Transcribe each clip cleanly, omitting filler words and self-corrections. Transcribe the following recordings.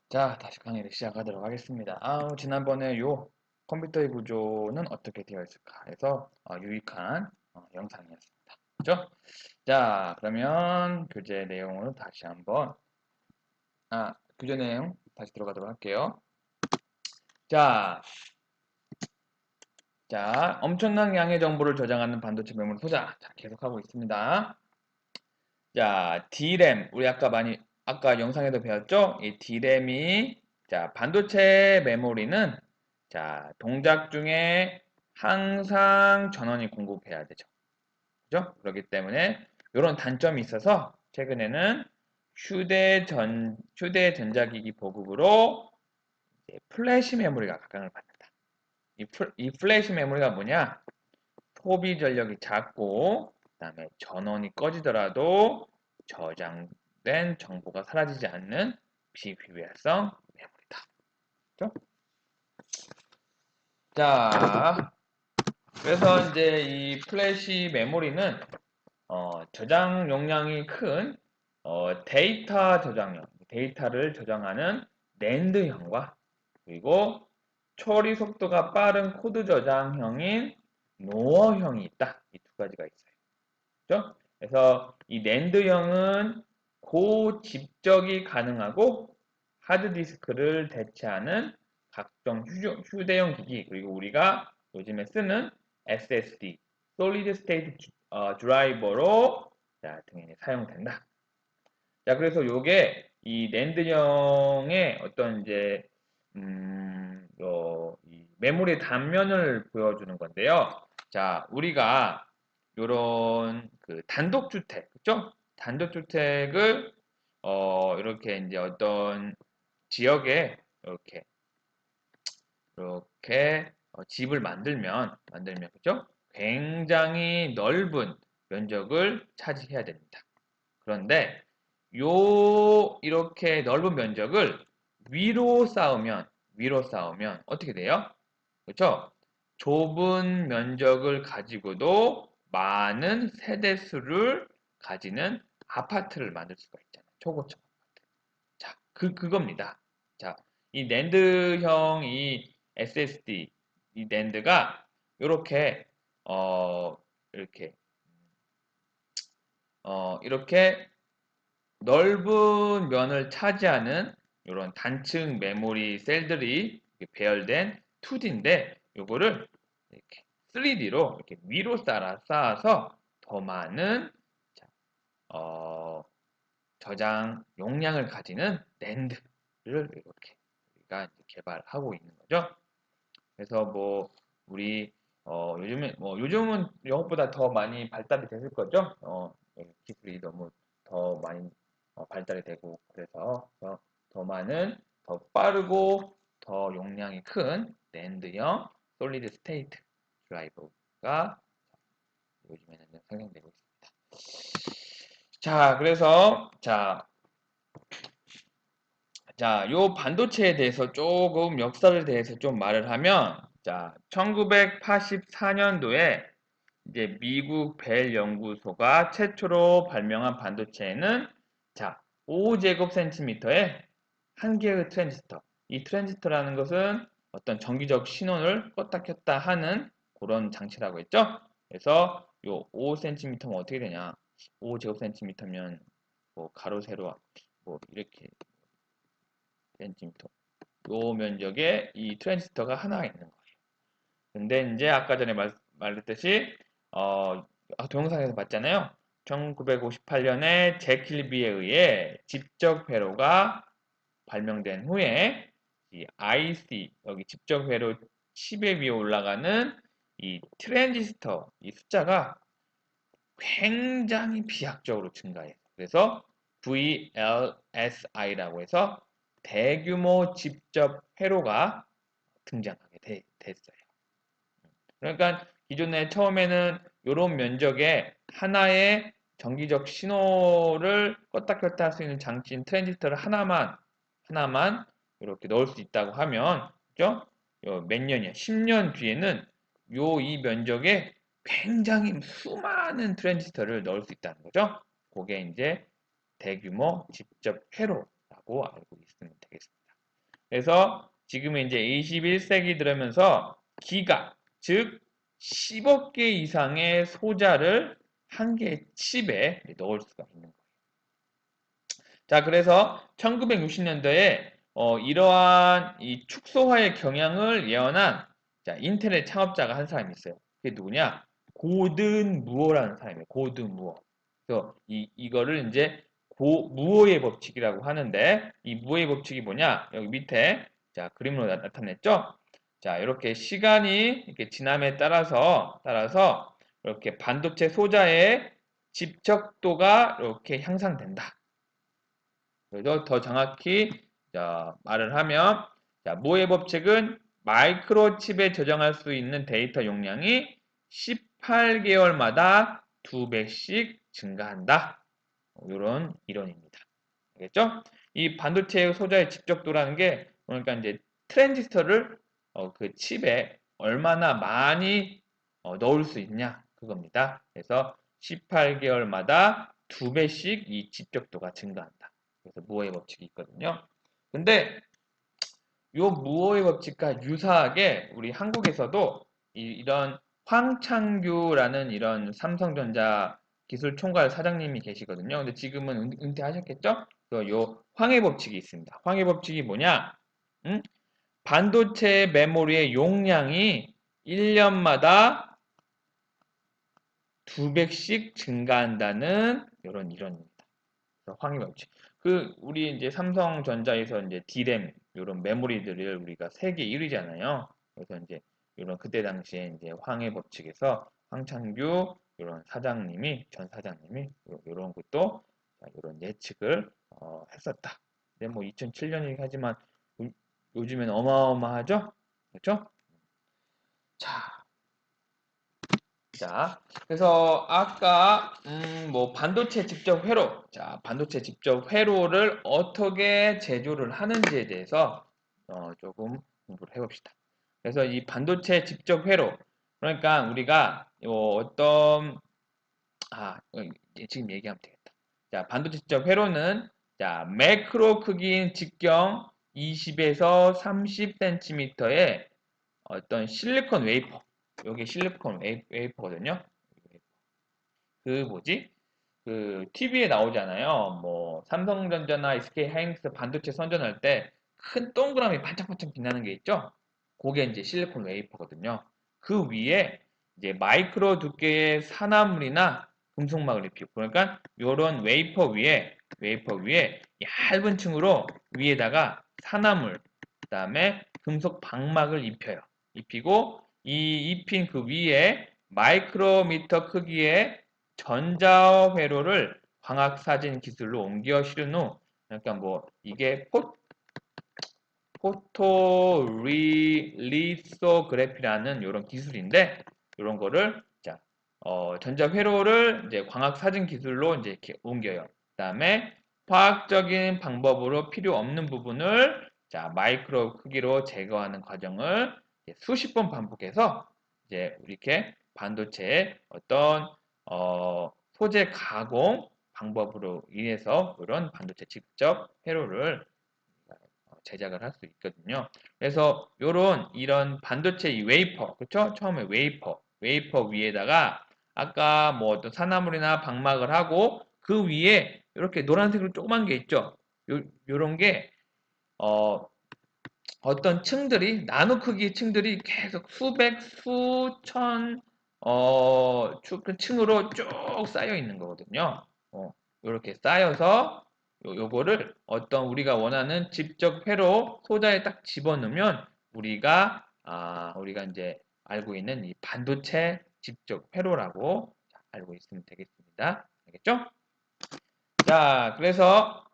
자, 다시 강의를 시작하도록 하겠습니다. 지난번에 요 컴퓨터의 구조는 어떻게 되어 있을까 해서 유익한 영상이었습니다. 그죠? 자, 그러면 교재 내용으로 다시 한번 교재 내용 다시 들어가도록 할게요. 자, 엄청난 양의 정보를 저장하는 반도체 메모리 소자. 자, 계속하고 있습니다. 자, D램. 우리 아까 영상에도 배웠죠? 이 D램이, 자, 반도체 메모리는, 자, 동작 중에 항상 전원이 공급해야 되죠. 그죠? 그렇기 때문에, 이런 단점이 있어서, 최근에는 휴대전자기기 보급으로 이제 플래시 메모리가 각광을 받는다. 이 플래시 메모리가 뭐냐? 소비 전력이 작고, 그 다음에 전원이 꺼지더라도 저장된 정보가 사라지지 않는 비휘발성 메모리다. 그죠? 자, 그래서 이제 이 플래시 메모리는 저장 용량이 큰 데이터 저장용, 데이터를 저장하는 낸드형과 그리고 처리 속도가 빠른 코드 저장형인 노어형이 있다. 이 두 가지가 있어요. 그죠? 그래서 이 낸드형은 고집적이 가능하고 하드디스크를 대체하는 각종 휴대용 기기 그리고 우리가 요즘에 쓰는 SSD, Solid State 드라이버로 당연히 사용된다. 자, 그래서 요게 이 낸드형의 어떤 이제 이 메모리 단면을 보여주는 건데요. 자, 우리가 요런 그 단독주택, 그죠? 단독주택을 이렇게 이제 어떤 지역에 이렇게 집을 만들면 그죠? 굉장히 넓은 면적을 차지해야 됩니다. 그런데 이렇게 넓은 면적을 위로 쌓으면 어떻게 돼요? 그렇죠? 좁은 면적을 가지고도 많은 세대수를 가지는 아파트를 만들 수가 있잖아요. 초고층 아파트. 자, 그겁니다. 자, 이 낸드형 이 SSD, 이 낸드가 이렇게, 어, 이렇게, 이렇게 넓은 면을 차지하는 이런 단층 메모리 셀들이 배열된 2D인데 요거를 이렇게 3D로 이렇게 위로 쌓아서 더 많은 어, 저장 용량을 가지는 낸드를 이렇게 우리가 개발하고 있는 거죠. 그래서 뭐 우리 요즘은 영어보다 더 많이 발달이 됐을 거죠. 기술이 너무 더 많이 발달이 되고 그래서 더 많은 더 빠르고 더 용량이 큰 낸드형 솔리드 스테이트 드라이버가 요즘에는 상용되고 있습니다. 자, 그래서 요 반도체에 대해서 조금 역사를 대해서 좀 말을 하면, 1984년도에 이제 미국 벨 연구소가 최초로 발명한 반도체에는 5제곱센티미터의 한 개의 트랜지스터. 이 트랜지스터라는 것은 어떤 정기적 신호를 껐다 켰다 하는 그런 장치라고 했죠. 그래서 요 5cm면 어떻게 되냐? 5제곱센티미터면 뭐 가로 세로 뭐 이렇게 센티미터. 요 면적에 이 트랜지스터가 하나 있는 거예요. 근데 이제 아까 전에 말했듯이 동영상에서 봤잖아요. 1958년에 제킬비에 의해 집적 회로가 발명된 후에 이 IC 여기 집적 회로 칩에 위에 올라가는 이 트랜지스터 이 숫자가 굉장히 비약적으로 증가해요. 그래서 VLSI라고 해서 대규모 집적 회로가 등장하게 됐어요. 그러니까 기존에 처음에는 이런 면적에 하나의 정기적 신호를 껐다 켰다 할 수 있는 장치인 트랜지스터를 하나만 이렇게 넣을 수 있다고 하면, 그죠? 몇 년이야? 10년 뒤에는 이 면적에 굉장히 수많은 트랜지스터를 넣을 수 있다는 거죠. 그게 이제 대규모 직접 회로라고 알고 있으면 되겠습니다. 그래서 지금은 이제 21세기 들어면서 기가, 즉 10억 개 이상의 소자를 한 개의 칩에 넣을 수가 있는 거예요. 자, 그래서 1960년대에 이러한 이 축소화의 경향을 예언한 자, 인텔의 창업자가 한 사람이 있어요. 그게 누구냐? 고든 무어라는 사람이에요. 고든 무어. 그래서 이거를 이제 무어의 법칙이라고 하는데 이 무어의 법칙이 뭐냐? 여기 밑에 자, 그림으로 나타냈죠? 자, 이렇게 시간이 이렇게 지남에 따라서 이렇게 반도체 소자의 집적도가 이렇게 향상된다. 그래서 더 정확히 자, 말을 하면 자, 모의 법칙은 마이크로칩에 저장할 수 있는 데이터 용량이 18개월마다 2배씩 증가한다. 이런 이론입니다. 알겠죠? 이 반도체 소자의 집적도라는 게 그러니까 이제 트랜지스터를 그 칩에 얼마나 많이 넣을 수 있냐 그겁니다. 그래서 18개월마다 2배씩 이 집적도가 증가한다. 그래서 무어의 법칙이 있거든요. 근데 이 무어의 법칙과 유사하게 우리 한국에서도 이런 황창규라는 이런 삼성전자 기술 총괄 사장님이 계시거든요. 근데 지금은 은퇴하셨겠죠? 그래서 요 황해 법칙이 있습니다. 황해 법칙이 뭐냐? 응? 반도체 메모리의 용량이 1년마다 2배씩 증가한다는 이런 이론입니다. 황해 법칙. 그 우리 이제 삼성전자에서 이제 D램 이런 메모리들을 우리가 세계 1위잖아요. 그래서 이제 이런 그때 당시에 이제 황해 법칙에서 황창규 이런 사장님이 전 사장님이 이런 것도 이런 예측을 했었다. 근데 뭐 2007년이긴 하지만 요즘엔 어마어마하죠? 그렇죠? 자, 그래서 아까 뭐 반도체 직접 회로, 자, 반도체 직접 회로를 어떻게 제조를 하는지에 대해서 조금 공부를 해봅시다. 그래서 이 반도체 직접 회로, 그러니까 우리가 어떤 지금 얘기하면 되겠다. 자, 반도체 직접 회로는 자, 매크로 크기인 직경 20에서 30cm의 어떤 실리콘 웨이퍼, 여기 실리콘 웨이퍼거든요. 그 뭐지? 그 TV에 나오잖아요. 뭐 삼성전자나 SK 하이닉스 반도체 선전할 때 큰 동그라미 반짝반짝 빛나는 게 있죠? 그게 이제 실리콘 웨이퍼거든요. 그 위에 이제 마이크로 두께의 산화물이나 금속막을 입히고 그러니까 이런 웨이퍼 위에 얇은 층으로 위에다가 산화물 그다음에 금속 방막을 입혀요. 입히고 이 입힌 그 위에 마이크로미터 크기의 전자회로를 광학사진 기술로 옮겨 실은 후 그러니까 뭐 이게 포토리리소그래피라는 이런 기술인데 이런 거를 자 전자회로를 이제 광학사진 기술로 이제 이렇게 옮겨요. 그다음에 화학적인 방법으로 필요 없는 부분을 자 마이크로 크기로 제거하는 과정을 수십 번 반복해서 이제 이렇게 반도체의 어떤 소재 가공 방법으로 인해서 이런 반도체 직접 회로를 제작을 할 수 있거든요. 그래서 이런 반도체 이 웨이퍼, 그렇죠? 처음에 웨이퍼 위에다가 아까 뭐 어떤 산화물이나 방막을 하고 그 위에 이렇게 노란색으로 조그만 게 있죠. 요런 게 어떤 층들이 나노 크기의 층들이 계속 수백, 수천 층으로 쭉 쌓여 있는 거거든요. 이렇게 쌓여서 요거를 어떤 우리가 원하는 직접 회로 소자에 딱 집어넣으면 우리가 이제 알고 있는 이 반도체 직접 회로라고 알고 있으면 되겠습니다. 알겠죠? 자, 그래서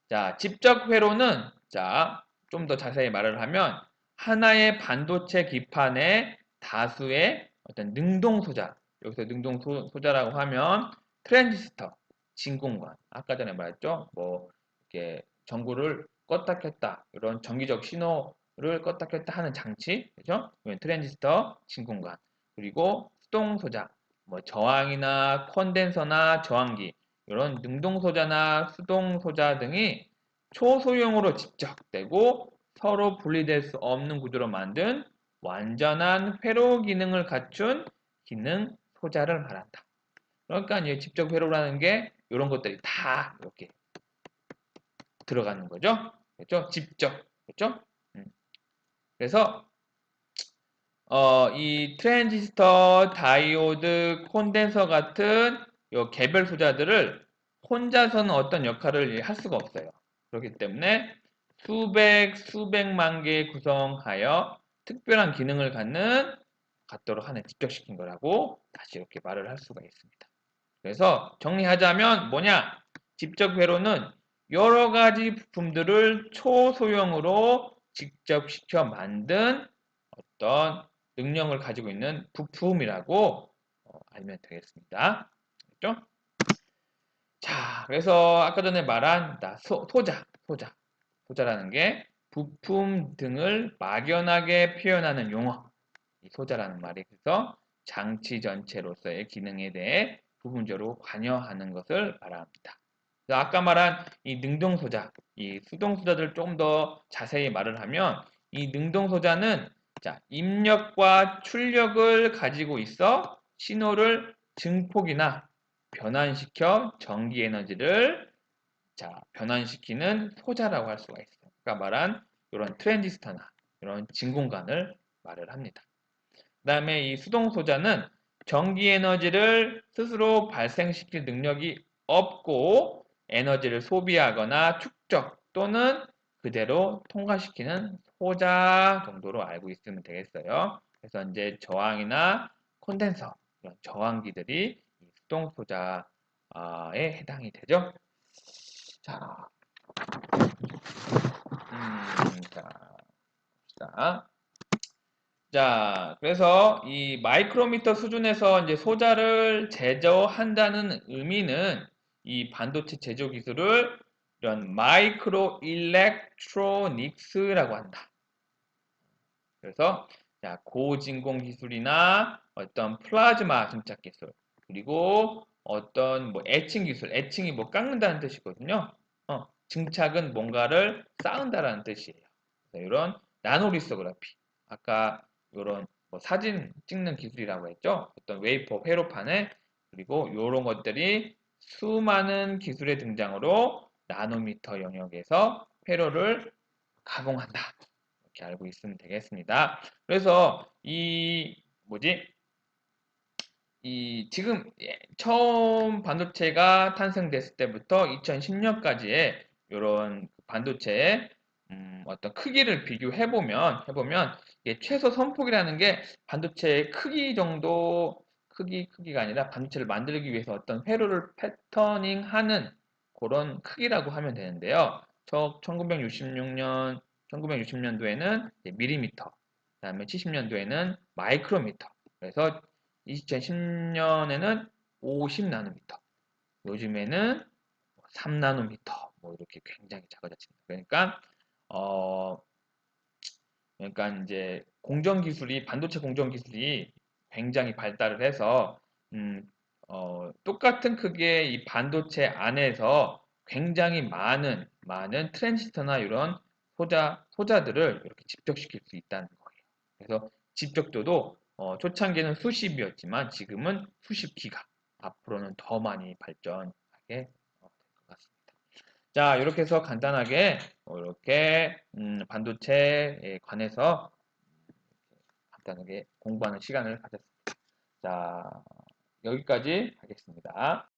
자, 직접 회로는 자, 좀 더 자세히 말을 하면 하나의 반도체 기판에 다수의 어떤 능동 소자, 여기서 능동 소자라고 하면 트랜지스터, 진공관, 아까 전에 말했죠? 뭐 이렇게 전구를 껐다 켰다 이런 전기적 신호를 껐다 켰다 하는 장치, 그죠? 트랜지스터, 진공관, 그리고 수동 소자, 뭐 저항이나 컨덴서나 저항기 이런 능동 소자나 수동 소자 등이 초소형으로 집적되고 서로 분리될 수 없는 구조로 만든 완전한 회로 기능을 갖춘 기능 소자를 말한다. 그러니까 이 직접 회로라는 게 이런 것들이 다 이렇게 들어가는 거죠. 그렇죠? 직접. 그렇죠? 그래서 이 트랜지스터, 다이오드, 콘덴서 같은 요 개별 소자들을 혼자서는 어떤 역할을 할 수가 없어요. 그렇기 때문에 수백만 개 구성하여 특별한 기능을 갖도록 하는 집적시킨 거라고 다시 이렇게 말을 할 수가 있습니다. 그래서 정리하자면 뭐냐? 집적 회로는 여러 가지 부품들을 초소형으로 직접시켜 만든 어떤 능력을 가지고 있는 부품이라고 알면 되겠습니다. 그렇죠? 자, 그래서 아까 전에 말한 소자라는 게 부품 등을 막연하게 표현하는 용어. 이 소자라는 말이 그래서 장치 전체로서의 기능에 대해 부분적으로 관여하는 것을 말합니다. 그래서 아까 말한 이 능동소자, 이 수동소자들을 조금 더 자세히 말을 하면 이 능동소자는 자, 입력과 출력을 가지고 있어 신호를 증폭이나 변환시켜 전기 에너지를 변환시키는 소자라고 할 수가 있어요. 아까 말한 이런 트랜지스터나 이런 진공관을 말을 합니다. 그 다음에 이 수동 소자는 전기 에너지를 스스로 발생시킬 능력이 없고 에너지를 소비하거나 축적 또는 그대로 통과시키는 소자 정도로 알고 있으면 되겠어요. 그래서 이제 저항이나 콘덴서 이런 저항기들이 수동 소자에 해당이 되죠. 자, 자, 그래서 이 마이크로미터 수준에서 이제 소자를 제조한다는 의미는 이 반도체 제조 기술을 이런 마이크로 일렉트로닉스라고 한다. 그래서 고진공 기술이나 어떤 플라즈마 증착 기술, 그리고 어떤 뭐 애칭 기술, 애칭이 뭐 깎는다는 뜻이거든요. 증착은 뭔가를 쌓은다라는 뜻이에요. 이런 나노리소그래피, 아까 이런 뭐 사진 찍는 기술이라고 했죠. 어떤 웨이퍼 회로판에 그리고 이런 것들이 수많은 기술의 등장으로 나노미터 영역에서 회로를 가공한다. 이렇게 알고 있으면 되겠습니다. 그래서 지금 처음 반도체가 탄생됐을 때부터 2010년까지의 이런 반도체의 어떤 크기를 비교해보면 최소 선폭이라는 게 반도체의 크기 정도 크기가 아니라 반도체를 만들기 위해서 어떤 회로를 패터닝하는 그런 크기라고 하면 되는데요. 1960년도에는 밀리미터, 그다음에 70년도에는 마이크로미터. 그래서 2010년에는 50나노미터, 요즘에는 3나노미터, 뭐 이렇게 굉장히 작아졌습니다. 그러니까 이제 반도체 공정 기술이 굉장히 발달을 해서 똑같은 크기의 이 반도체 안에서 굉장히 많은 트랜지스터나 이런 소자들을 이렇게 집적시킬 수 있다는 거예요. 그래서 집적도도 초창기에는 수십이었지만 지금은 수십 기가, 앞으로는 더 많이 발전하게 될 것 같습니다. 자, 이렇게 해서 간단하게 이렇게 반도체에 관해서 간단하게 공부하는 시간을 가졌습니다. 자, 여기까지 하겠습니다.